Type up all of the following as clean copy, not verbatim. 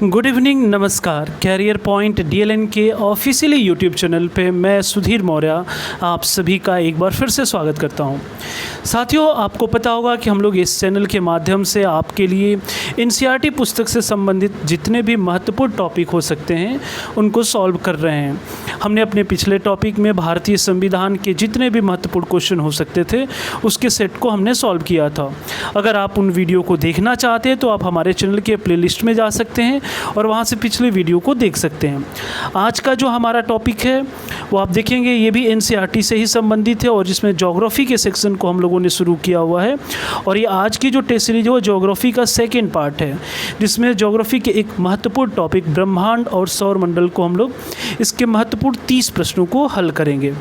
Good evening, नमस्कार। Career point DLN के officially YouTube channel पे मैं सुधीर मौर्य आप सभी का एक बार फिर से स्वागत करता हूं। साथियों, आपको पता होगा कि हम लोग इस चैनल के माध्यम से आपके लिए एनसीईआरटी पुस्तक से संबंधित जितने भी महत्वपूर्ण टॉपिक हो सकते हैं उनको सॉल्व कर रहे हैं। हमने अपने पिछले टॉपिक में भारतीय संविधान के जितने भी महत्वपूर्ण क्वेश्चन हो सकते थे उसके सेट को हमने सॉल्व किया था। अगर आप उन वीडियो को देखना चाहते हैं तो आप हमारे चैनल के प्लेलिस्ट में जा सकते हैं और वहाँ से पिछले वीडियो को देख सकते हैं। आज का जो हमारा टॉपिक है वो आप देखेंगे ये भी एनसीईआरटी से ही संबंधित है और जिसमें ज्योग्राफी के सेक्शन को हम लोगों ने शुरू किया हुआ है। और ये आज की जो टेस्ट सीरीज है वो ज्योग्राफी का सेकेंड पार्ट है, जिसमें ज्योग्राफी के एक महत्वपूर्ण टॉपिक ब्रह्मांड और सौरमंडल को हम लोग इसके महत्वपूर्ण 30 प्रश्नों को हल करेंगे।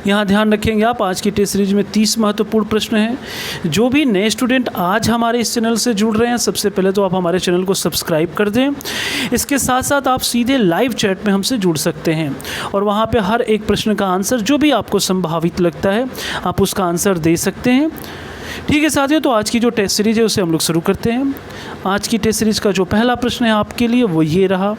यहाँ ध्यान रखेंगे आप, आज की टेस्ट सीरीज में 30 महत्वपूर्ण प्रश्न हैं। जो भी नए स्टूडेंट आज हमारे इस चैनल से जुड़ रहे हैं, सबसे पहले तो आप हमारे चैनल को सब्सक्राइब कर दें। इसके साथ साथ आप सीधे लाइव चैट में हमसे जुड़ सकते हैं और वहाँ पे हर एक प्रश्न का आंसर जो भी आपको संभावित लगता है आप उसका आंसर दे सकते हैं। ठीक है साथियों, तो आज की जो टेस्ट सीरीज है उसे हम लोग शुरू करते हैं। आज की टेस्ट सीरीज का जो पहला प्रश्न है आपके लिए वो ये रहा।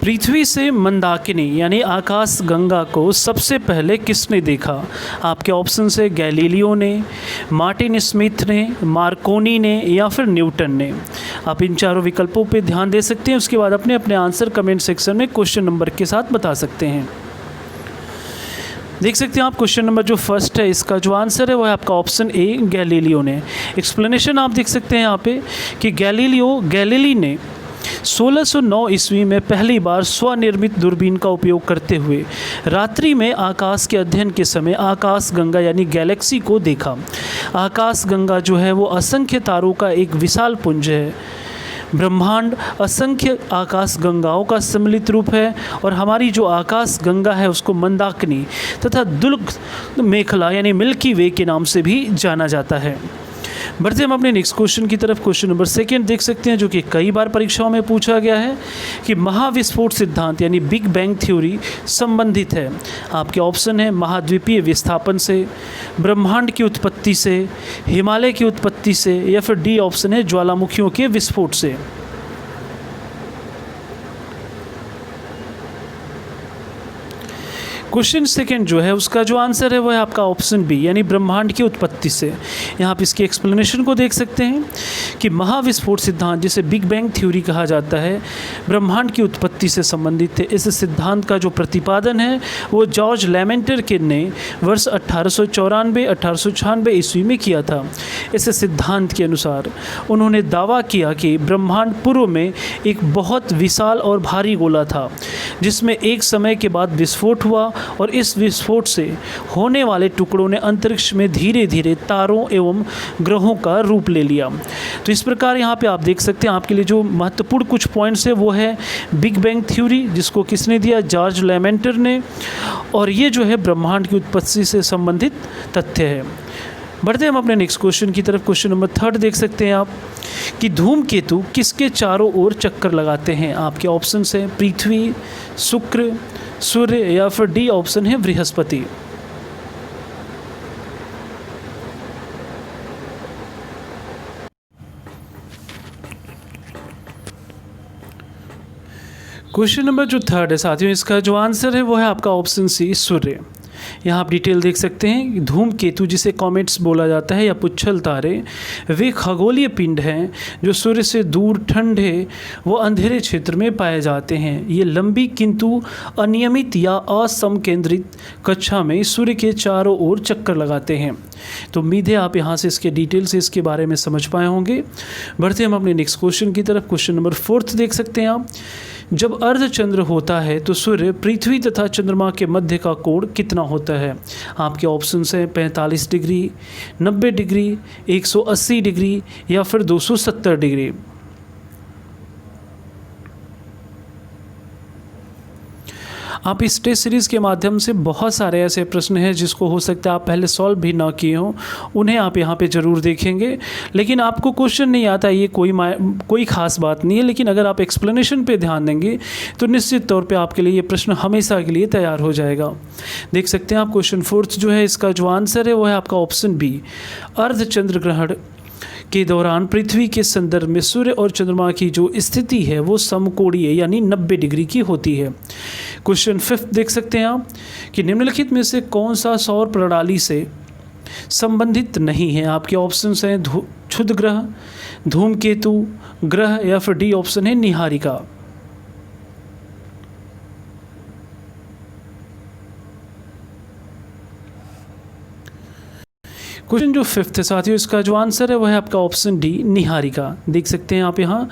पृथ्वी से मंदाकिनी यानी आकाश गंगा को सबसे पहले किसने देखा? आपके ऑप्शन है गैलीलियो ने, मार्टिन स्मिथ ने, मार्कोनी ने या फिर न्यूटन ने। आप इन चारों विकल्पों पे ध्यान दे सकते हैं। उसके बाद अपने अपने आंसर कमेंट सेक्शन में क्वेश्चन नंबर के साथ बता सकते हैं। देख सकते हैं आप क्वेश्चन नंबर जो फर्स्ट है इसका जो आंसर है वो है आपका ऑप्शन ए गैलीलियो ने। एक्सप्लेनेशन आप देख सकते हैं यहाँ पे कि गैलीली ने 1609 ईस्वी में पहली बार स्वनिर्मित दूरबीन का उपयोग करते हुए रात्रि में आकाश के अध्ययन के समय आकाश गंगा यानी गैलेक्सी को देखा। आकाश गंगा जो है वो असंख्य तारों का एक विशाल पुंज है। ब्रह्मांड असंख्य आकाश गंगाओं का सम्मिलित रूप है और हमारी जो आकाश गंगा है उसको मंदाकिनी तथा दुर्ग मेखला यानी मिल्की वे के नाम से भी जाना जाता है। बढ़ते हम अपने नेक्स्ट क्वेश्चन की तरफ। क्वेश्चन नंबर सेकेंड देख सकते हैं जो कि कई बार परीक्षाओं में पूछा गया है कि महाविस्फोट सिद्धांत यानी बिग बैंग थ्योरी संबंधित है। आपके ऑप्शन है महाद्वीपीय विस्थापन से, ब्रह्मांड की उत्पत्ति से, हिमालय की उत्पत्ति से या फिर डी ऑप्शन है ज्वालामुखियों के विस्फोट से। क्वेश्चन सेकंड जो है उसका जो आंसर है वो है आपका ऑप्शन बी यानी ब्रह्मांड की उत्पत्ति से। यहाँ आप इसकी एक्सप्लेनेशन को देख सकते हैं कि महाविस्फोट सिद्धांत जिसे बिग बैंग थ्योरी कहा जाता है ब्रह्मांड की उत्पत्ति से संबंधित है। इस सिद्धांत का जो प्रतिपादन है वो जॉर्ज लेमेंटर ने वर्ष 1894-1896 ईस्वी में किया था। इस सिद्धांत के अनुसार उन्होंने दावा किया कि ब्रह्मांड पूर्व में एक बहुत विशाल और भारी गोला था जिसमें एक समय के बाद विस्फोट हुआ और इस विस्फोट से होने वाले टुकड़ों ने अंतरिक्ष में धीरे धीरे तारों एवं ग्रहों का रूप ले लिया। तो इस प्रकार यहाँ पे आप देख सकते हैं आपके लिए जो महत्वपूर्ण कुछ पॉइंट्स है वो है बिग बैंग थ्योरी जिसको किसने दिया, जॉर्ज लेमेंटर ने, और ये जो है ब्रह्मांड की उत्पत्ति से संबंधित तथ्य है। बढ़ते हम अपने नेक्स्ट क्वेश्चन की तरफ। क्वेश्चन नंबर थर्ड देख सकते हैं आप कि धूमकेतु किसके चारों ओर चक्कर लगाते हैं। आपके ऑप्शन है पृथ्वी, शुक्र, सूर्य या फिर डी ऑप्शन है बृहस्पति। क्वेश्चन नंबर जो थर्ड है साथियों इसका जो आंसर है वो है आपका ऑप्शन सी सूर्य। यहाँ आप डिटेल देख सकते हैं। धूमकेतु जिसे कॉमेट्स बोला जाता है या पुच्छल तारे, वे खगोलीय पिंड हैं जो सूर्य से दूर ठंडे व अंधेरे क्षेत्र में पाए जाते हैं। ये लंबी किंतु अनियमित या असमकेंद्रित कक्षा में सूर्य के चारों ओर चक्कर लगाते हैं। तो उम्मीद है आप यहाँ से इसके डिटेल से इसके बारे में समझ पाए होंगे। बढ़ते हम अपने नेक्स्ट क्वेश्चन की तरफ। क्वेश्चन नंबर फोर्थ देख सकते हैं आप, जब अर्धचंद्र होता है तो सूर्य, पृथ्वी तथा चंद्रमा के मध्य का कोण कितना होता है। आपके ऑप्शंस हैं 45 डिग्री, 90 डिग्री, 180 डिग्री या फिर 270 डिग्री। आप इस टेस्ट सीरीज़ के माध्यम से बहुत सारे ऐसे प्रश्न हैं जिसको हो सकता है आप पहले सॉल्व भी ना किए हों, उन्हें आप यहाँ पे ज़रूर देखेंगे। लेकिन आपको क्वेश्चन नहीं आता ये कोई ख़ास बात नहीं है, लेकिन अगर आप एक्सप्लेनेशन पे ध्यान देंगे तो निश्चित तौर पे आपके लिए ये प्रश्न हमेशा के लिए तैयार हो जाएगा। देख सकते हैं आप क्वेश्चन फोर्थ जो है इसका जो आंसर है वो है आपका ऑप्शन बी, अर्धचंद्र ग्रहण के दौरान पृथ्वी के संदर्भ में सूर्य और चंद्रमा की जो स्थिति है वो समकोणीय यानी 90 डिग्री की होती है। क्वेश्चन 5 देख सकते हैं आप कि निम्नलिखित में से कौन सा सौर प्रणाली से संबंधित नहीं है। आपके ऑप्शंस हैं क्षुद्र ग्रह, धूमकेतु ग्रह या फिर डी ऑप्शन है निहारिका। क्वेश्चन जो 5th है साथियों, इसका जो आंसर है वह है आपका ऑप्शन डी निहारिका। देख सकते हैं आप यहाँ,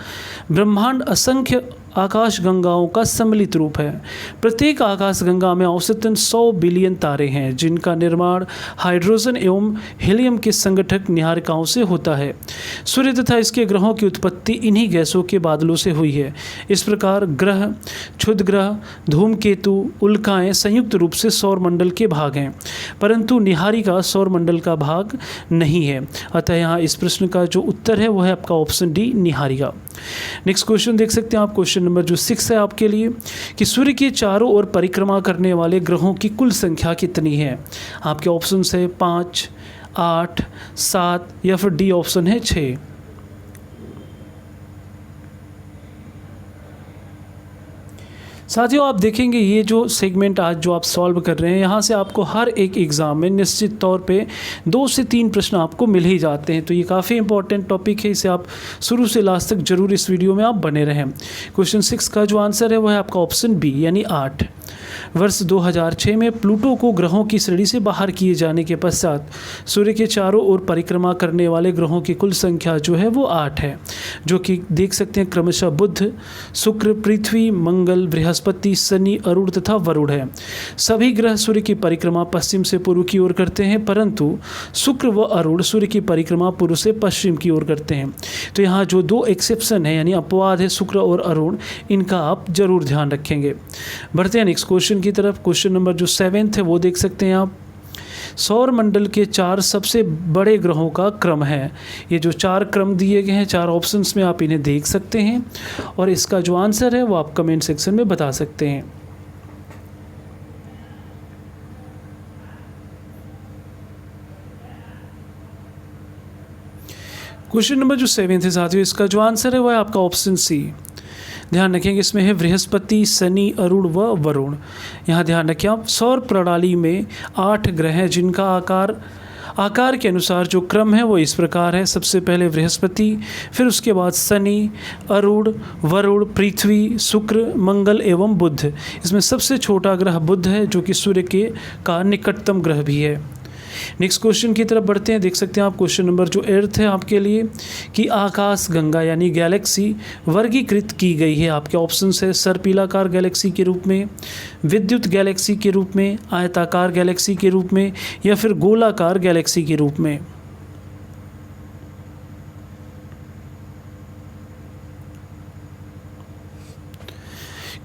ब्रह्मांड असंख्य आकाश गंगाओं का सम्मिलित रूप है। प्रत्येक आकाश गंगा में औसतन 100 बिलियन तारे हैं जिनका निर्माण हाइड्रोजन एवं हीलियम के संगठक निहारिकाओं से होता है। सूर्य तथा इसके ग्रहों की उत्पत्ति इन्हीं गैसों के बादलों से हुई है। इस प्रकार ग्रह, क्षुद्र ग्रह, धूमकेतु, उल्काएं संयुक्त रूप से सौरमंडल के भाग हैं, परंतु निहारिका सौरमंडल का भाग नहीं है। अतः यहाँ इस प्रश्न का जो उत्तर है वह है आपका option D Niharika. Next question देख सकते हैं आप, क्वेश्चन नंबर जो 6 है आपके लिए कि सूर्य के चारों ओर परिक्रमा करने वाले ग्रहों की कुल संख्या कितनी है। आपके ऑप्शन है 5, 8, 7 या फिर डी ऑप्शन है 6। साथियों आप देखेंगे ये जो सेगमेंट आज जो आप सॉल्व कर रहे हैं, यहाँ से आपको हर एक एग्ज़ाम में निश्चित तौर पे 2 से 3 प्रश्न आपको मिल ही जाते हैं। तो ये काफ़ी इंपॉर्टेंट टॉपिक है, इसे आप शुरू से लास्ट तक जरूर इस वीडियो में आप बने रहें। क्वेश्चन 6 का जो आंसर है वह है आपका ऑप्शन बी यानी 8। वर्ष 2006 में प्लूटो को ग्रहों की श्रेणी से बाहर किए जाने के पश्चात सूर्य के चारों ओर परिक्रमा करने वाले ग्रहों की कुल संख्या जो है वो 8 है, जो कि देख सकते हैं क्रमशः बुध, शुक्र, पृथ्वी, मंगल, बृहस्पति, शनि, अरुण तथा वरुण है। सभी ग्रह सूर्य की परिक्रमा पश्चिम से पूर्व की ओर करते हैं, परंतु शुक्र व अरुण सूर्य की परिक्रमा पूर्व से पश्चिम की ओर करते हैं। तो यहाँ जो 2 एक्सेप्शन है यानी अपवाद है शुक्र और अरुण, इनका आप जरूर ध्यान रखेंगे। बढ़ते हैं नेक्स्ट क्वेश्चन की तरफ। क्वेश्चन नंबर जो 7 है वो देख सकते हैं आप, सौर मंडल के 4 सबसे बड़े ग्रहों का क्रम है। ये जो 4 क्रम दिए गए हैं 4 ऑप्शंस में, आप इन्हें देख सकते हैं और इसका जो आंसर है वो आप कमेंट सेक्शन में बता सकते हैं। क्वेश्चन नंबर जो 7 है साथियों, इसका जो आंसर है वह है आपका ऑप्शन सी। ध्यान रखेंगे इसमें है बृहस्पति, शनि, अरुण व वरुण। यहाँ ध्यान रखें आप, सौर प्रणाली में 8 ग्रह हैं जिनका आकार के अनुसार जो क्रम है वो इस प्रकार है। सबसे पहले बृहस्पति, फिर उसके बाद शनि, अरुण, वरुण, पृथ्वी, शुक्र, मंगल एवं बुध। इसमें सबसे छोटा ग्रह बुध है जो कि सूर्य का निकटतम ग्रह भी है। नेक्स्ट क्वेश्चन की तरफ बढ़ते हैं। देख सकते हैं आप क्वेश्चन नंबर जो 8 है आपके लिए कि आकाश गंगा यानी गैलेक्सी वर्गीकृत की गई है। आपके ऑप्शंस है सर्पिलाकार गैलेक्सी के रूप में, विद्युत गैलेक्सी के रूप में, आयताकार गैलेक्सी के रूप में या फिर गोलाकार गैलेक्सी के रूप में।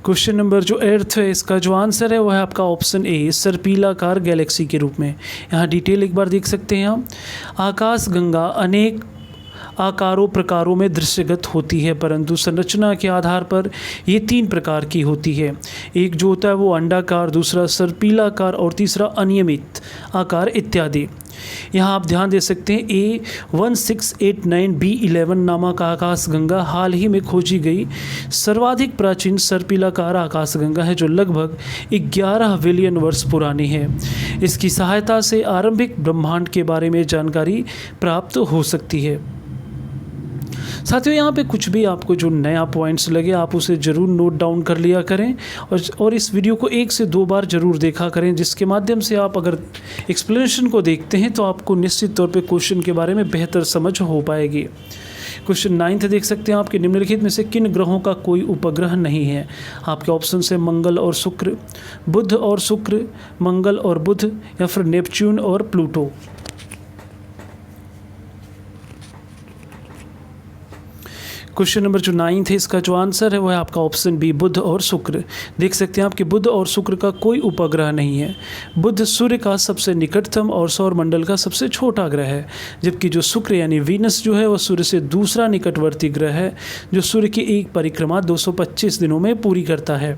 क्वेश्चन नंबर जो 8 है इसका जो आंसर है वह है आपका ऑप्शन ए सर्पिलाकार गैलेक्सी के रूप में। यहाँ डिटेल एक बार देख सकते हैं आप, आकाश गंगा अनेक आकारों प्रकारों में दृश्यगत होती है, परंतु संरचना के आधार पर ये 3 प्रकार की होती है। एक जो होता है वो अंडाकार, दूसरा सर्पिलाकार और तीसरा अनियमित आकार इत्यादि। यहाँ आप ध्यान दे सकते हैं A1689B11 नामक आकाशगंगा हाल ही में खोजी गई सर्वाधिक प्राचीन सर्पिलाकार आकाशगंगा है जो लगभग 11 बिलियन वर्ष पुरानी है। इसकी सहायता से आरंभिक ब्रह्मांड के बारे में जानकारी प्राप्त हो सकती है। साथियों यहाँ पे कुछ भी आपको जो नया पॉइंट्स लगे आप उसे ज़रूर नोट डाउन कर लिया करें और इस वीडियो को 1 से 2 बार ज़रूर देखा करें, जिसके माध्यम से आप अगर एक्सप्लेनेशन को देखते हैं तो आपको निश्चित तौर पे क्वेश्चन के बारे में बेहतर समझ हो पाएगी। क्वेश्चन 9 देख सकते हैं आपके, निम्नलिखित में से किन ग्रहों का कोई उपग्रह नहीं है। आपके ऑप्शन है मंगल और शुक्र, बुध और शुक्र, मंगल और बुध या फिर नेपच्यून और प्लूटो। क्वेश्चन नंबर जो 9 है इसका जो आंसर है वह है आपका ऑप्शन बी बुध और शुक्र। देख सकते हैं आपके बुध और शुक्र का कोई उपग्रह नहीं है। बुध सूर्य का सबसे निकटतम और सौरमंडल का सबसे छोटा ग्रह है, जबकि जो शुक्र यानी वीनस जो है वह सूर्य से दूसरा निकटवर्ती ग्रह है जो सूर्य की एक परिक्रमा 225 दिनों में पूरी करता है।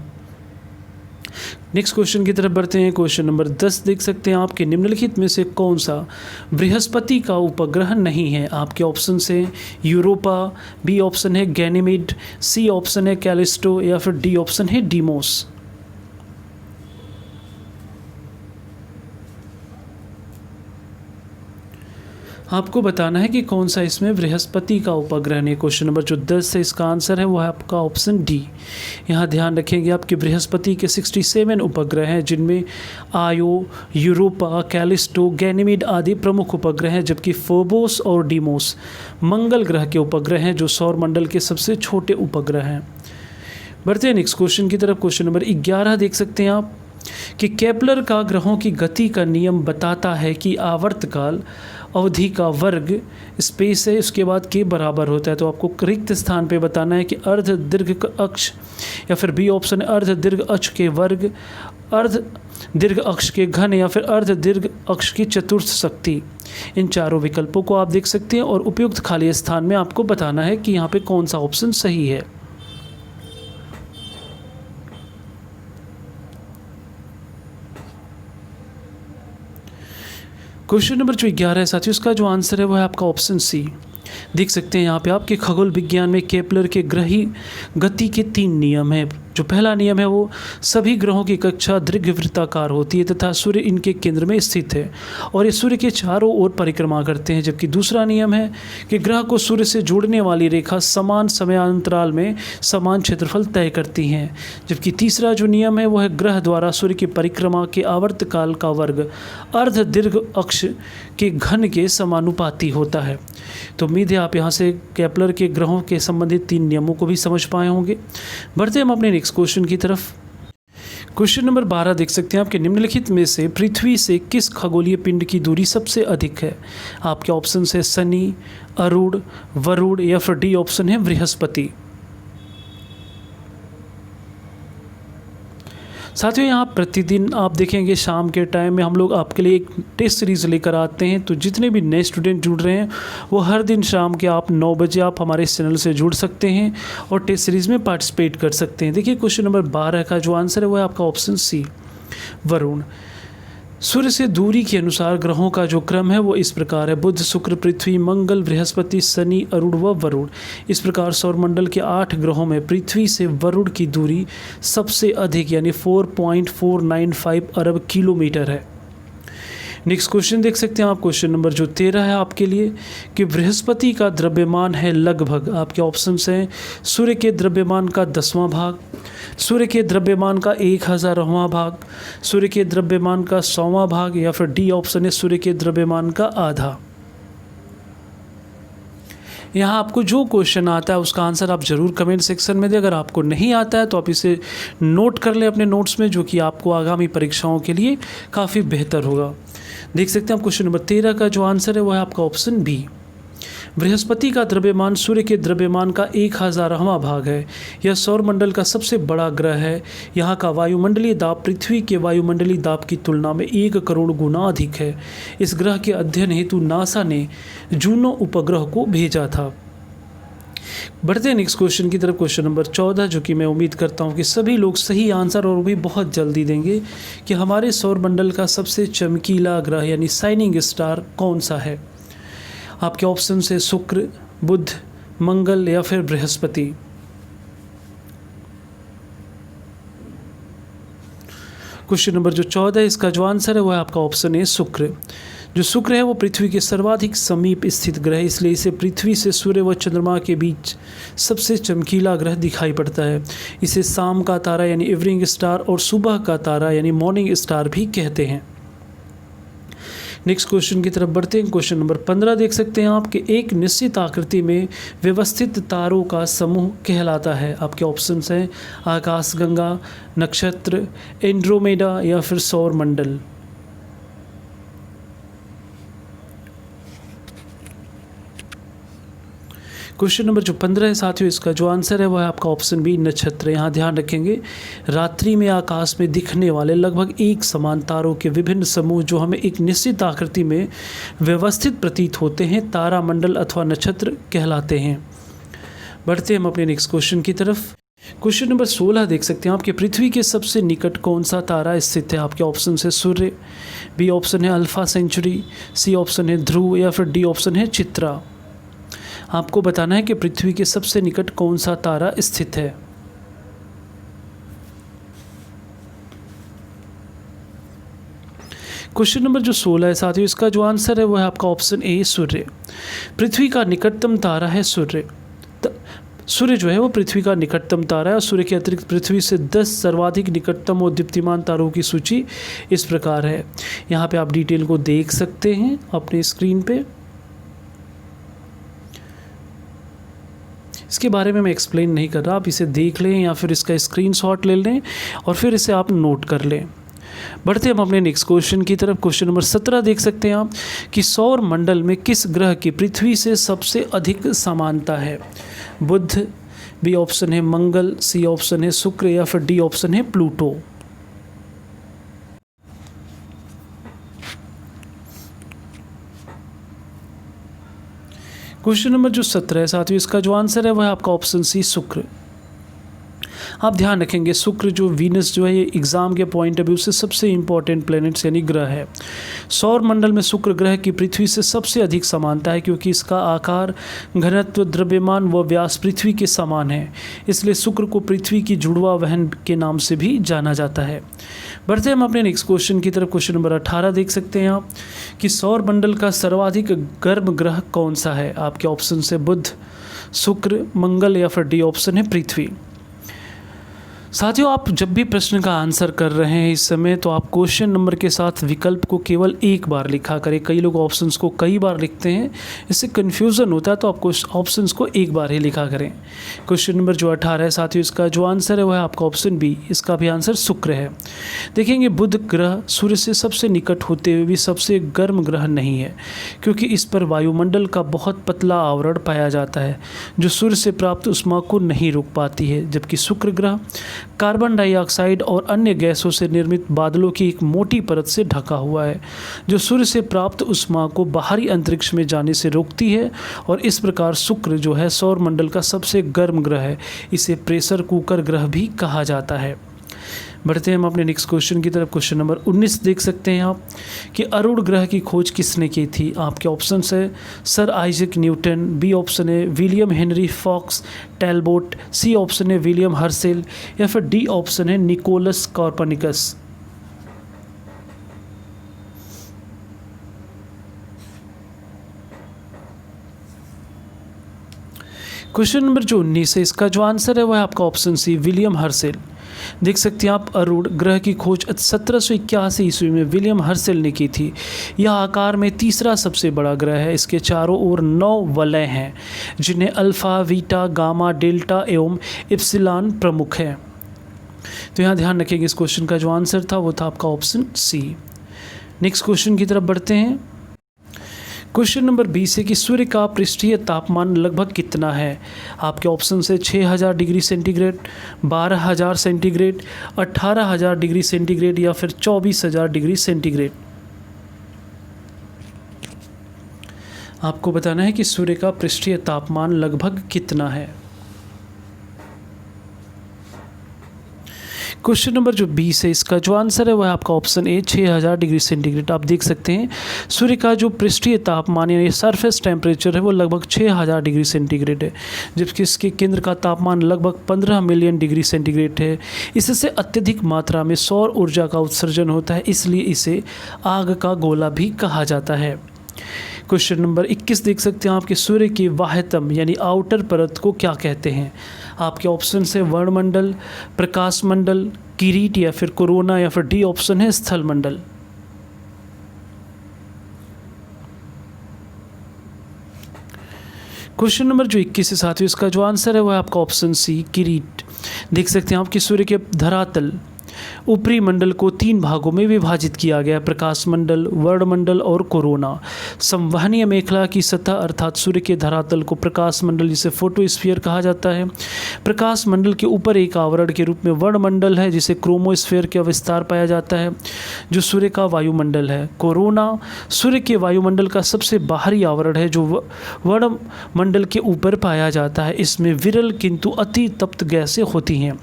नेक्स्ट क्वेश्चन की तरफ बढ़ते हैं। क्वेश्चन नंबर 10 देख सकते हैं आपके निम्नलिखित में से कौन सा बृहस्पति का उपग्रह नहीं है। आपके ऑप्शन से यूरोपा, बी ऑप्शन है गैनीमेड, सी ऑप्शन है कैलिस्टो या फिर डी ऑप्शन है डीमोस। आपको बताना है कि कौन सा इसमें बृहस्पति का उपग्रह नहीं। क्वेश्चन नंबर जो 10 है इसका आंसर है वो है आपका ऑप्शन डी। यहाँ ध्यान रखेंगे आपके बृहस्पति के 67 उपग्रह हैं, जिनमें आयो, यूरोपा, कैलिस्टो, गैनीमेड आदि प्रमुख उपग्रह हैं, जबकि फोबोस और डीमोस मंगल ग्रह के उपग्रह हैं जो सौर मंडल के सबसे छोटे उपग्रह हैं। बढ़ते हैं नेक्स्ट क्वेश्चन की तरफ। क्वेश्चन नंबर 11 देख सकते हैं आप कि केपलर का ग्रहों की गति का नियम बताता है कि आवर्तकाल अवधि का वर्ग स्पेस है उसके बाद के बराबर होता है। तो आपको रिक्त स्थान पे बताना है कि अर्ध दीर्घ अक्ष या फिर बी ऑप्शन अर्ध दीर्घ अक्ष के वर्ग, अर्ध दीर्घ अक्ष के घन या फिर अर्ध दीर्घ अक्ष की चतुर्थ शक्ति। इन चारों विकल्पों को आप देख सकते हैं और उपयुक्त खाली स्थान में आपको बताना है कि यहाँ पे कौन सा ऑप्शन सही है। क्वेश्चन नंबर जो 11 है साथियों, इसका जो आंसर है वो है आपका ऑप्शन सी। देख सकते हैं यहाँ पे आपके खगोल विज्ञान में केपलर के ग्रही गति के 3 नियम हैं। जो पहला नियम है वो सभी ग्रहों की कक्षा दीर्घवृत्ताकार होती है तथा सूर्य इनके केंद्र में स्थित है और ये सूर्य के चारों ओर परिक्रमा करते हैं। जबकि दूसरा नियम है कि ग्रह को सूर्य से जोड़ने वाली रेखा समान समयांतराल में समान क्षेत्रफल तय करती हैं। जबकि तीसरा जो नियम है वो है ग्रह द्वारा सूर्य की परिक्रमा के आवर्तकाल का वर्ग अर्ध दीर्घ अक्ष के घन के समानुपाती होता है। तो उम्मीद है आप यहाँ से केपलर के ग्रहों के संबंधित 3 नियमों को भी समझ पाए होंगे। बढ़ते हैं हम अपने नेक्स्ट क्वेश्चन की तरफ। क्वेश्चन नंबर 12 देख सकते हैं आपके निम्नलिखित में से पृथ्वी से किस खगोलीय पिंड की दूरी सबसे अधिक है। आपके ऑप्शन है शनि, अरुण, वरुण या फिर डी ऑप्शन है बृहस्पति। साथियों यहाँ प्रतिदिन आप देखेंगे शाम के टाइम में हम लोग आपके लिए एक टेस्ट सीरीज़ लेकर आते हैं। तो जितने भी नए स्टूडेंट जुड़ रहे हैं वो हर दिन शाम के आप 9 बजे आप हमारे इस चैनल से जुड़ सकते हैं और टेस्ट सीरीज़ में पार्टिसिपेट कर सकते हैं। देखिए क्वेश्चन नंबर 12 का जो आंसर है वो है आपका ऑप्शन सी वरुण। सूर्य से दूरी के अनुसार ग्रहों का जो क्रम है वो इस प्रकार है: बुध, शुक्र, पृथ्वी, मंगल, बृहस्पति, शनि, अरुण व वरुण। इस प्रकार सौरमंडल के 8 ग्रहों में पृथ्वी से वरुण की दूरी सबसे अधिक यानी 4.495 अरब किलोमीटर है। नेक्स्ट क्वेश्चन देख सकते हैं आप। क्वेश्चन नंबर जो 13 है आपके लिए कि बृहस्पति का द्रव्यमान है लगभग। आपके ऑप्शंस हैं सूर्य के द्रव्यमान का 10वां भाग, सूर्य के द्रव्यमान का 1000वां भाग, सूर्य के द्रव्यमान का 100वां भाग या फिर डी ऑप्शन है सूर्य के द्रव्यमान का आधा। यहाँ आपको जो क्वेश्चन आता है उसका आंसर आप ज़रूर कमेंट सेक्शन में दें। अगर आपको नहीं आता है तो आप इसे नोट कर लें अपने नोट्स में, जो कि आपको आगामी परीक्षाओं के लिए काफ़ी बेहतर होगा। देख सकते हैं आप क्वेश्चन नंबर 13 का जो आंसर है वो है आपका ऑप्शन बी। बृहस्पति का द्रव्यमान सूर्य के द्रव्यमान का 1000वां भाग है। यह सौरमंडल का सबसे बड़ा ग्रह है। यहाँ का वायुमंडलीय दाब पृथ्वी के वायुमंडलीय दाब की तुलना में 1 करोड़ गुना अधिक है। इस ग्रह के अध्ययन हेतु नासा ने जूनो उपग्रह को भेजा था। बढ़ते हैं नेक्स्ट क्वेश्चन की तरफ। क्वेश्चन नंबर 14 जो कि मैं उम्मीद करता हूँ कि सभी लोग सही आंसर और भी बहुत जल्दी देंगे कि हमारे सौरमंडल का सबसे चमकीला ग्रह यानी शाइनिंग स्टार कौन सा है। आपके ऑप्शन है शुक्र, बुध, मंगल या फिर बृहस्पति। क्वेश्चन नंबर जो 14 है इसका जो आंसर है वो है आपका ऑप्शन है शुक्र। जो शुक्र है वो पृथ्वी के सर्वाधिक समीप स्थित ग्रह है, इसलिए इसे पृथ्वी से सूर्य व चंद्रमा के बीच सबसे चमकीला ग्रह दिखाई पड़ता है। इसे शाम का तारा यानी इवनिंग स्टार और सुबह का तारा यानी मॉर्निंग स्टार भी कहते हैं। नेक्स्ट क्वेश्चन की तरफ बढ़ते हैं। क्वेश्चन नंबर 15 देख सकते हैं आप कि एक निश्चित आकृति में व्यवस्थित तारों का समूह कहलाता है। आपके ऑप्शंस हैं आकाशगंगा, नक्षत्र, एंड्रोमेडा या फिर सौरमंडल। क्वेश्चन नंबर जो 15 है साथियों इसका जो आंसर है वह है आपका ऑप्शन बी नक्षत्र। यहाँ ध्यान रखेंगे रात्रि में आकाश में दिखने वाले लगभग एक समान तारों के विभिन्न समूह जो हमें एक निश्चित आकृति में व्यवस्थित प्रतीत होते हैं तारा मंडल अथवा नक्षत्र कहलाते हैं। बढ़ते हैं हम अपने नेक्स्ट क्वेश्चन की तरफ। क्वेश्चन नंबर 16 देख सकते हैं आपके पृथ्वी के सबसे निकट कौन सा तारा स्थित है। आपके ऑप्शन है सूर्य, बी ऑप्शन है अल्फा सेंचुरी, सी ऑप्शन है ध्रुव या फिर डी ऑप्शन है चित्रा। आपको बताना है कि पृथ्वी के सबसे निकट कौन सा तारा स्थित है। क्वेश्चन नंबर जो 16 है साथियों, इसका जो आंसर है वो है आपका ऑप्शन ए सूर्य। पृथ्वी का निकटतम तारा है सूर्य। सूर्य जो है वो पृथ्वी का निकटतम तारा है और सूर्य के अतिरिक्त पृथ्वी से 10 सर्वाधिक निकटतम और दीप्तिमान तारों की सूची इस प्रकार है। यहाँ पे आप डिटेल को देख सकते हैं अपनी स्क्रीन पे। इसके बारे में मैं एक्सप्लेन नहीं कर रहा, आप इसे देख लें या फिर इसका स्क्रीनशॉट ले लें और फिर इसे आप नोट कर लें। बढ़ते हम अपने नेक्स्ट क्वेश्चन की तरफ। क्वेश्चन नंबर 17 देख सकते हैं आप कि सौर मंडल में किस ग्रह की पृथ्वी से सबसे अधिक समानता है। बुध, बी ऑप्शन है मंगल, सी ऑप्शन है शुक्र या फिर डी ऑप्शन है प्लूटो। क्वेश्चन नंबर जो 17 है साथियों, इसका जो आंसर है वह है आपका ऑप्शन सी शुक्र। आप ध्यान रखेंगे शुक्र जो वीनस जो है ये एग्जाम के पॉइंट ऑफ व्यू से सबसे इंपॉर्टेंट प्लैनेट्स यानी ग्रह है। सौर मंडल में शुक्र ग्रह की पृथ्वी से सबसे अधिक समानता है क्योंकि इसका आकार, घनत्व, द्रव्यमान व व्यास पृथ्वी के समान है। इसलिए शुक्र को पृथ्वी की जुड़वा वहन के नाम से भी जाना जाता है। बढ़ते हम अपने नेक्स्ट क्वेश्चन की तरफ। क्वेश्चन नंबर 18 देख सकते हैं आप कि सौर मंडल का सर्वाधिक गर्म ग्रह कौन सा है। आपके ऑप्शन से बुध, शुक्र, मंगल या फिर डी ऑप्शन है पृथ्वी। साथियों, आप जब भी प्रश्न का आंसर कर रहे हैं इस समय तो आप क्वेश्चन नंबर के साथ विकल्प को केवल एक बार लिखा करें। कई लोग ऑप्शंस को कई बार लिखते हैं, इससे कन्फ्यूज़न होता है, तो आप ऑप्शंस को एक बार ही लिखा करें। क्वेश्चन नंबर जो 18 है साथियों, इसका जो आंसर है वह है आपका ऑप्शन बी, इसका भी आंसर शुक्र है। देखेंगे बुध ग्रह सूर्य से सबसे निकट होते हुए भी सबसे गर्म ग्रह नहीं है क्योंकि इस पर वायुमंडल का बहुत पतला आवरण पाया जाता है जो सूर्य से प्राप्त ऊष्मा को नहीं रोक पाती है, जबकि शुक्र ग्रह कार्बन डाइऑक्साइड और अन्य गैसों से निर्मित बादलों की एक मोटी परत से ढका हुआ है जो सूर्य से प्राप्त ऊष्मा को बाहरी अंतरिक्ष में जाने से रोकती है। और इस प्रकार शुक्र जो है सौर मंडल का सबसे गर्म ग्रह है। इसे प्रेशर कुकर ग्रह भी कहा जाता है। बढ़ते हैं हम अपने नेक्स्ट क्वेश्चन की तरफ। क्वेश्चन नंबर 19 देख सकते हैं आप कि अरुण ग्रह की खोज किसने की थी। आपके ऑप्शन है sir Isaac Newton, B option है William Henry Fox Talbot, C option है विलियम हर्सेल या फिर डी ऑप्शन है निकोलस कॉर्पनिकस। क्वेश्चन नंबर जो 19 है इसका जो आंसर है वह है आपका ऑप्शन सी विलियम हर्सेल। देख सकते हैं आप अरुण ग्रह की खोज 1781 ईस्वी में विलियम हर्सेल ने की थी। यह आकार में तीसरा सबसे बड़ा ग्रह है। इसके चारों ओर 9 वलय हैं जिन्हें अल्फा, बीटा, गामा, डेल्टा एवं इप्सिलॉन प्रमुख है। तो यहाँ ध्यान रखेंगे इस क्वेश्चन का जो आंसर था वो था आपका ऑप्शन सी। नेक्स्ट क्वेश्चन की तरफ बढ़ते हैं। क्वेश्चन नंबर 20 है कि सूर्य का पृष्ठीय तापमान लगभग कितना है। आपके ऑप्शन से 6000 degree centigrade, 12000 centigrade, 18000 degree centigrade या फिर 24000 डिग्री सेंटीग्रेड। आपको बताना है कि सूर्य का पृष्ठीय तापमान लगभग कितना है। क्वेश्चन नंबर जो 20 है इसका जो आंसर है वह है आपका ऑप्शन ए 6000 डिग्री सेंटीग्रेड। आप देख सकते हैं सूर्य का जो पृष्ठीय तापमान यानी सरफेस टेम्परेचर है वो लगभग 6000 डिग्री सेंटीग्रेड है, जबकि इसके केंद्र का तापमान लगभग 15 मिलियन डिग्री सेंटीग्रेड है। इससे अत्यधिक मात्रा में सौर ऊर्जा का उत्सर्जन होता है, इसलिए इसे आग का गोला भी कहा जाता है। क्वेश्चन नंबर 21 देख सकते हैं आपके सूर्य की बाह्यतम यानी आउटर परत को क्या कहते हैं। आपके ऑप्शन है वर्णमंडल, प्रकाश मंडल, किरीट या फिर कोरोना या फिर डी ऑप्शन है स्थल मंडल। क्वेश्चन नंबर जो 21 है साथियों इसका जो आंसर है वह आपका ऑप्शन सी किरीट। देख सकते हैं आपके सूर्य के धरातल ऊपरी मंडल को 3 भागों में विभाजित किया गया है, प्रकाश मंडल, वर्णमंडल और कोरोना। संवहनीय मेखला की सतह अर्थात सूर्य के धरातल को प्रकाश मंडल जिसे फोटोस्फीयर कहा जाता है। प्रकाश मंडल के ऊपर एक आवरण के रूप में वर्णमंडल है जिसे क्रोमोस्फीयर का विस्तार पाया जाता है जो सूर्य का वायुमंडल है। कोरोना सूर्य के वायुमंडल का सबसे बाहरी आवरण है जो वर्णमंडल के ऊपर पाया जाता है। इसमें विरल किंतु अति तप्त गैसें होती हैं।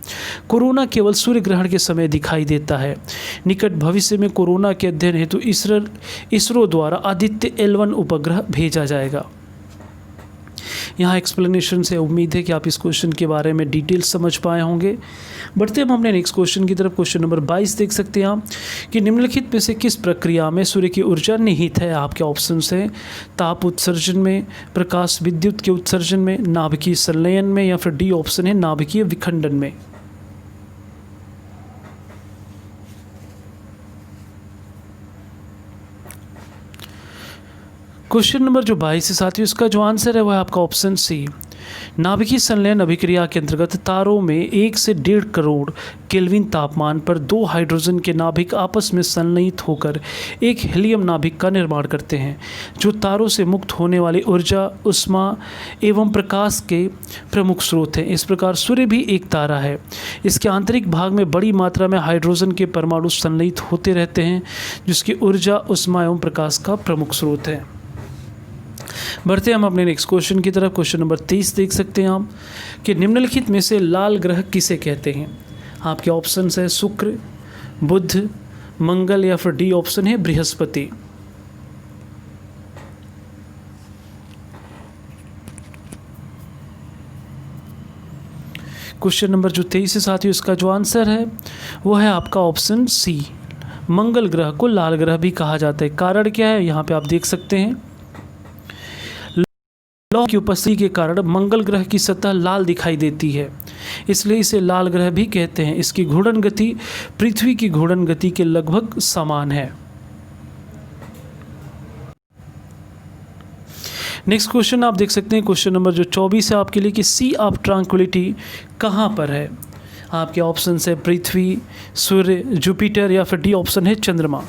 कोरोना केवल सूर्य ग्रहण के समय दिखाई देता है। निकट भविष्य में कोरोना के अध्ययन हेतु इसरो द्वारा आदित्य L1 उपग्रह भेजा जाएगा। यहाँ एक्सप्लेनेशन से उम्मीद है कि आप इस क्वेश्चन के बारे में डिटेल समझ पाए होंगे। बढ़ते हम अपने नेक्स्ट क्वेश्चन की तरफ। क्वेश्चन नंबर 22 देख सकते हैं आप कि निम्नलिखित में से किस प्रक्रिया में सूर्य की ऊर्जा निहित है। आपके ऑप्शन हैं ताप उत्सर्जन में, प्रकाश विद्युत के उत्सर्जन में, नाभिकीय संलयन में या फिर डी ऑप्शन है नाभिकीय विखंडन में। क्वेश्चन नंबर जो 22 है साथियों, इसका जो आंसर है वह है आपका ऑप्शन सी। नाभिकीय संलयन अभिक्रिया के अंतर्गत तारों में 1 से 1.5 करोड़ केल्विन तापमान पर 2 हाइड्रोजन के नाभिक आपस में संलयित होकर एक हीलियम नाभिक का निर्माण करते हैं जो तारों से मुक्त होने वाली ऊर्जा, उष्मा एवं प्रकाश के प्रमुख स्रोत हैं। इस प्रकार सूर्य भी एक तारा है। इसके आंतरिक भाग में बड़ी मात्रा में हाइड्रोजन के परमाणु संलयित होते रहते हैं जिसकी ऊर्जा, उष्मा एवं प्रकाश का प्रमुख स्रोत है। बढ़ते हम अपने नेक्स्ट क्वेश्चन की तरफ। क्वेश्चन नंबर 23 देख सकते हैं आप कि निम्नलिखित में से लाल ग्रह किसे कहते हैं। आपके ऑप्शंस है शुक्र, बुध, मंगल या फिर डी ऑप्शन है बृहस्पति। क्वेश्चन नंबर जो 23 है साथियों, इसका जो आंसर है वो है आपका ऑप्शन सी। मंगल ग्रह को लाल ग्रह भी कहा जाता है। कारण क्या है यहाँ पे आप देख सकते हैं, लौह की उपस्थिति के कारण मंगल ग्रह की सतह लाल दिखाई देती है, इसलिए इसे लाल ग्रह भी कहते हैं। इसकी घूर्णन गति पृथ्वी की घूर्णन गति के लगभग समान है। नेक्स्ट क्वेश्चन आप देख सकते हैं, क्वेश्चन नंबर जो 24 है आपके लिए कि सी ऑफ ट्रांक्विलिटी कहाँ पर है। आपके ऑप्शन है पृथ्वी, सूर्य, जुपिटर या फिर डी ऑप्शन है चंद्रमा।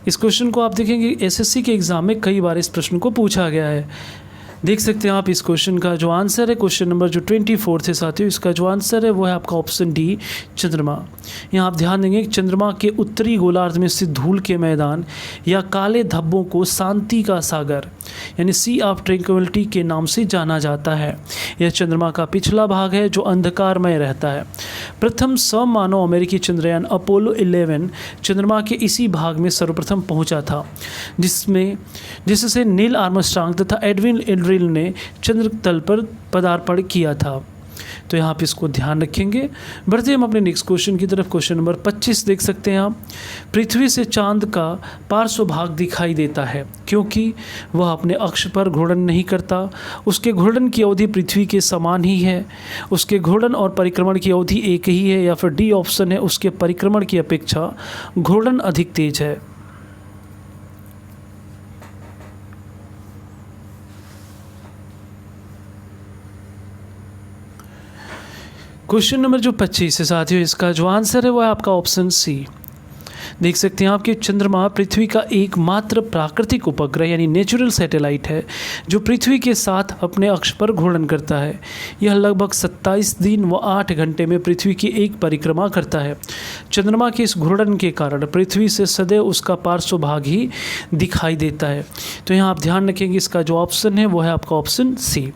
इस क्वेश्चन को आप देखेंगे एसएससी के एग्ज़ाम में कई बार इस प्रश्न को पूछा गया है। देख सकते हैं आप इस क्वेश्चन का जो आंसर है, क्वेश्चन नंबर जो 24 है साथियों, इसका जो आंसर है वो है आपका ऑप्शन डी चंद्रमा। यहाँ आप ध्यान देंगे कि चंद्रमा के उत्तरी गोलार्ध में स्थित धूल के मैदान या काले धब्बों को शांति का सागर यानी सी ऑफ ट्रैंक्विलिटी के नाम से जाना जाता है। यह चंद्रमा का पिछला भाग है जो अंधकारमय रहता है। प्रथम सममानव अमेरिकी चंद्रयान अपोलो 11 चंद्रमा के इसी भाग में सर्वप्रथम पहुंचा था जिससे नील आर्मस्ट्रांग तथा एडविन एल्ड्रिन ने चंद्र तल पर पदार्पण किया था। तो यहाँ पे इसको ध्यान रखेंगे। बढ़ते हम अपने नेक्स्ट क्वेश्चन की तरफ। क्वेश्चन नंबर 25 देख सकते हैं आप, पृथ्वी से चांद का पार्श्व भाग दिखाई देता है क्योंकि वह अपने अक्ष पर घूर्णन नहीं करता। उसके घूर्णन की अवधि पृथ्वी के समान ही है। उसके घूर्णन और परिक्रमण की अवधि एक ही है, या फिर डी ऑप्शन है उसके परिक्रमण की अपेक्षा घूर्णन अधिक तेज है। क्वेश्चन नंबर जो 25 है साथियों, इसका जो आंसर है वो है आपका ऑप्शन सी। देख सकते हैं आपके चंद्रमा पृथ्वी का एकमात्र प्राकृतिक उपग्रह यानी नेचुरल सैटेलाइट है जो पृथ्वी के साथ अपने अक्ष पर घूर्णन करता है। यह लगभग 27 दिन व 8 घंटे में पृथ्वी की एक परिक्रमा करता है। चंद्रमा के इस घूर्णन के कारण पृथ्वी से सदैव उसका पार्श्व भाग ही दिखाई देता है। तो यहाँ आप ध्यान रखेंगे, इसका जो ऑप्शन है वो है आपका ऑप्शन सी।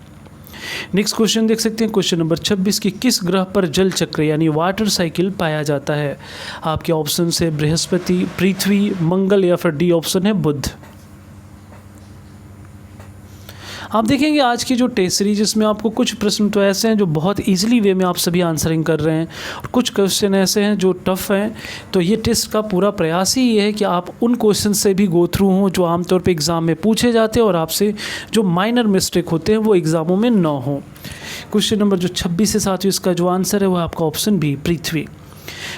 नेक्स्ट क्वेश्चन देख सकते हैं, क्वेश्चन नंबर 26 की किस ग्रह पर जल चक्र यानी वाटर साइकिल पाया जाता है। आपके ऑप्शन है बृहस्पति, पृथ्वी, मंगल या फिर डी ऑप्शन है बुध। आप देखेंगे आज की जो टेस्ट सीरीज इसमें आपको कुछ प्रश्न तो ऐसे हैं जो बहुत इजीली वे में आप सभी आंसरिंग कर रहे हैं और कुछ क्वेश्चन ऐसे हैं जो टफ़ हैं। तो ये टेस्ट का पूरा प्रयास ही ये है कि आप उन क्वेश्चन से भी गो थ्रू हों जो आमतौर पे एग्ज़ाम में पूछे जाते हैं और आपसे जो माइनर मिस्टेक होते हैं वो एग्ज़ामों में ना हो। क्वेश्चन नंबर जो 26 है साथियों, इसका जो आंसर है वो आपका ऑप्शन बी पृथ्वी।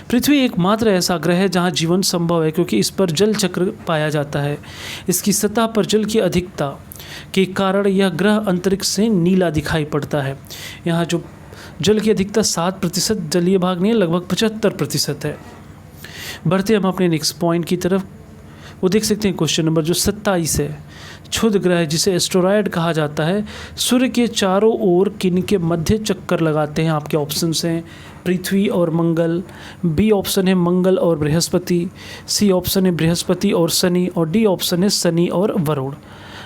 पृथ्वी एकमात्र ऐसा ग्रह है जहाँ जीवन संभव है क्योंकि इस पर जल चक्र पाया जाता है। इसकी सतह पर जल की अधिकता के कारण यह ग्रह अंतरिक्ष से नीला दिखाई पड़ता है। यहाँ जल की अधिकता 7%, जलीय भाग नहीं है, लगभग 75% है। बढ़ते हम अपने नेक्स्ट पॉइंट की तरफ। वो देख सकते हैं क्वेश्चन नंबर जो 27 है। क्षुद्र ग्रह जिसे एस्टेरॉयड कहा जाता है सूर्य के चारों ओर किनके मध्य चक्कर लगाते हैं? आपके ऑप्शंस हैं पृथ्वी और मंगल, बी ऑप्शन है मंगल और बृहस्पति, सी ऑप्शन है बृहस्पति और शनि, और डी ऑप्शन है शनि और वरुण।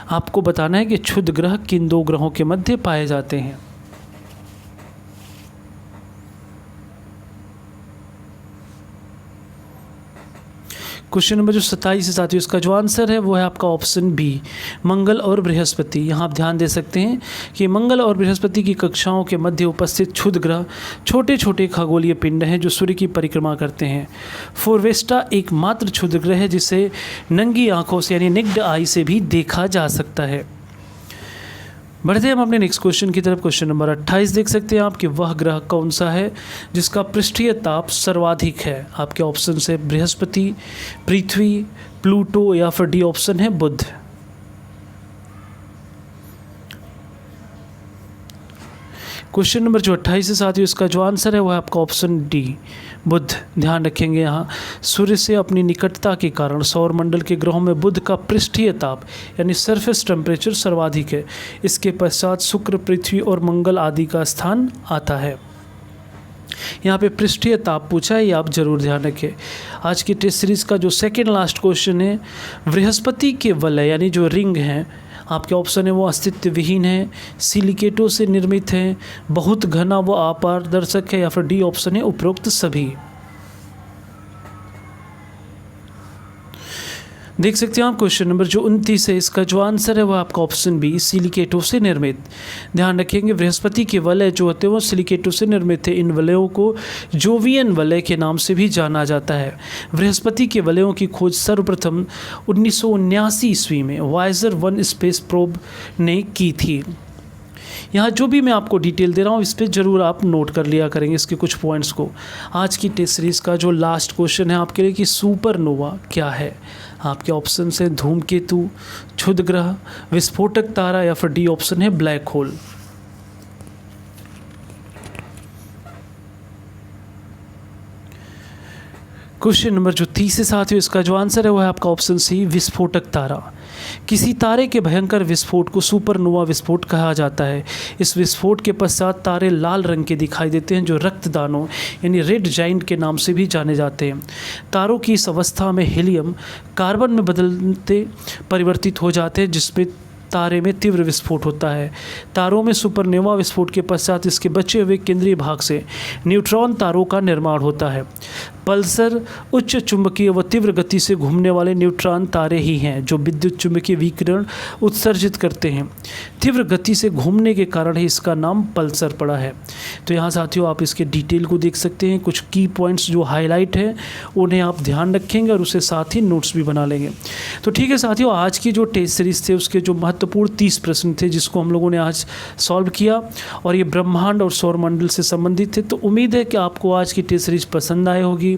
आपको बताना है कि क्षुद्र ग्रह किन दो ग्रहों के मध्य पाए जाते हैं। क्वेश्चन नंबर जो 27 है साथियों, इसका जो आंसर है वो है आपका ऑप्शन बी, मंगल और बृहस्पति। यहाँ आप ध्यान दे सकते हैं कि मंगल और बृहस्पति की कक्षाओं के मध्य उपस्थित क्षुद्र ग्रह छोटे छोटे खगोलीय पिंड हैं जो सूर्य की परिक्रमा करते हैं। फोरवेस्टा एकमात्र क्षुद्र ग्रह है जिसे नंगी आंखों से यानी नेक्ड आई से भी देखा जा सकता है। बढ़ते हैं हम अपने नेक्स्ट क्वेश्चन की तरफ। क्वेश्चन नंबर 28 देख सकते हैं आप कि वह ग्रह कौन सा है जिसका पृष्ठीय ताप सर्वाधिक है? आपके ऑप्शन है बृहस्पति, पृथ्वी, प्लूटो या फिर डी ऑप्शन है बुध। क्वेश्चन नंबर जो 28 है साथियों, इसका जो आंसर है वो है आपका ऑप्शन डी, बुध। ध्यान रखेंगे यहाँ सूर्य से अपनी निकटता के कारण सौर मंडल के ग्रहों में बुध का पृष्ठीय ताप यानी सरफेस टेम्परेचर सर्वाधिक है। इसके पश्चात शुक्र, पृथ्वी और मंगल आदि का स्थान आता है। यहाँ पे पृष्ठीय ताप पूछा है, ये आप जरूर ध्यान रखें। आज की टेस्ट सीरीज़ का जो सेकेंड लास्ट क्वेश्चन है, बृहस्पति के वलय यानी जो रिंग हैं, आपके ऑप्शन है वो अस्तित्व विहीन है, सिलिकेटों से निर्मित है, बहुत घना व अपारदर्शक है, या फिर डी ऑप्शन है उपरोक्त सभी। देख सकते हैं आप क्वेश्चन नंबर जो 29 है, इसका जो आंसर है वो आपका ऑप्शन बी, सिलिकेटों से निर्मित। ध्यान रखेंगे बृहस्पति के वलय जो होते हैं वो सिलिकेटों से निर्मित है। इन वलयों को जोवियन वलय के नाम से भी जाना जाता है। बृहस्पति के वलयों की खोज सर्वप्रथम 1979 ईस्वी में वायजर 1 स्पेस प्रोब ने की थी। यहाँ जो भी मैं आपको डिटेल दे रहा हूँ इस पर ज़रूर आप नोट कर लिया करेंगे इसके कुछ पॉइंट्स को। आज की टेस्ट सीरीज़ का जो लास्ट क्वेश्चन है आपके लिए कि सुपरनोवा क्या है? आपके ऑप्शन है धूमकेतु, क्षुद्र ग्रह, विस्फोटक तारा या फिर डी ऑप्शन है ब्लैक होल। क्वेश्चन नंबर जो 30 से साथियों, इसका जो आंसर है वो है आपका ऑप्शन सी, विस्फोटक तारा। किसी तारे के भयंकर विस्फोट को सुपरनोवा विस्फोट कहा जाता है। इस विस्फोट के पश्चात तारे लाल रंग के दिखाई देते हैं जो रक्तदानों यानी रेड जाइंट के नाम से भी जाने जाते हैं। तारों की इस अवस्था में हीलियम कार्बन में बदलते परिवर्तित हो जाते हैं जिसमें तारे में तीव्र विस्फोट होता है। तारों में सुपरनोवा विस्फोट के पश्चात इसके बचे हुए केंद्रीय भाग से न्यूट्रॉन तारों का निर्माण होता है। पल्सर उच्च चुंबकीय व तीव्र गति से घूमने वाले न्यूट्रॉन तारे ही हैं जो विद्युत चुंबकीय विकिरण उत्सर्जित करते हैं। तीव्र गति से घूमने के कारण ही इसका नाम पल्सर पड़ा है। तो यहाँ साथियों आप इसके डिटेल को देख सकते हैं। कुछ की पॉइंट्स जो हाईलाइट है उन्हें आप ध्यान रखेंगे और उसे साथ ही नोट्स भी बना लेंगे। तो ठीक है साथियों, आज की जो टेस्ट सीरीज थे उसके जो महत्वपूर्ण 30 प्रश्न थे जिसको हम लोगों ने आज सॉल्व किया और ये ब्रह्मांड और सौरमंडल से संबंधित थे। तो उम्मीद है कि आपको आज की टेस्ट सीरीज पसंद आए होगी।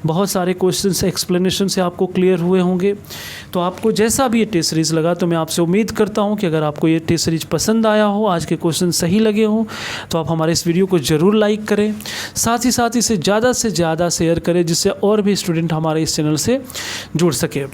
बहुत सारे क्वेश्चन एक्सप्लेनेशन से आपको क्लियर हुए होंगे। तो आपको जैसा भी ये टेस्ट सीरीज लगा तो मैं आपसे उम्मीद करता हूँ कि अगर आपको ये टेस्ट सीरीज पसंद आया हो, आज के क्वेश्चन सही लगे हों, तो आप हमारे इस वीडियो को ज़रूर लाइक करें। साथ ही इसे ज़्यादा से ज़्यादा शेयर करें जिससे और भी स्टूडेंट हमारे इस चैनल से जुड़ सके।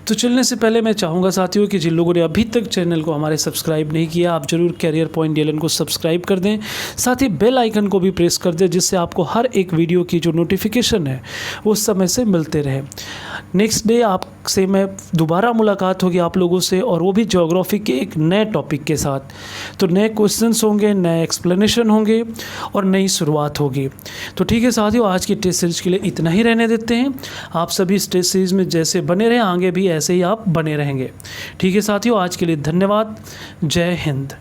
तो चलने से पहले मैं चाहूँगा साथियों कि जिन लोगों ने अभी तक चैनल को हमारे सब्सक्राइब नहीं किया, आप जरूर कैरियर पॉइंट DLN को सब्सक्राइब कर दें। साथ ही बेल आइकन को भी प्रेस कर दें जिससे आपको हर एक वीडियो की जो नोटिफिकेशन है वो समय से मिलते रहे। नेक्स्ट डे आपसे मैं दोबारा मुलाकात होगी आप लोगों से, और वो भी ज्योग्राफी के एक नए टॉपिक के साथ। तो नए क्वेश्चंस होंगे, नए एक्सप्लेनेशन होंगे और नई शुरुआत होगी। तो ठीक है साथियों, आज की टेस्ट सीरीज के लिए इतना ही रहने देते हैं। आप सभी इस टेस्ट सीरीज में जैसे बने रहें, आगे भी ऐसे ही आप बने रहेंगे। ठीक है साथियों, आज के लिए धन्यवाद। जय हिंद।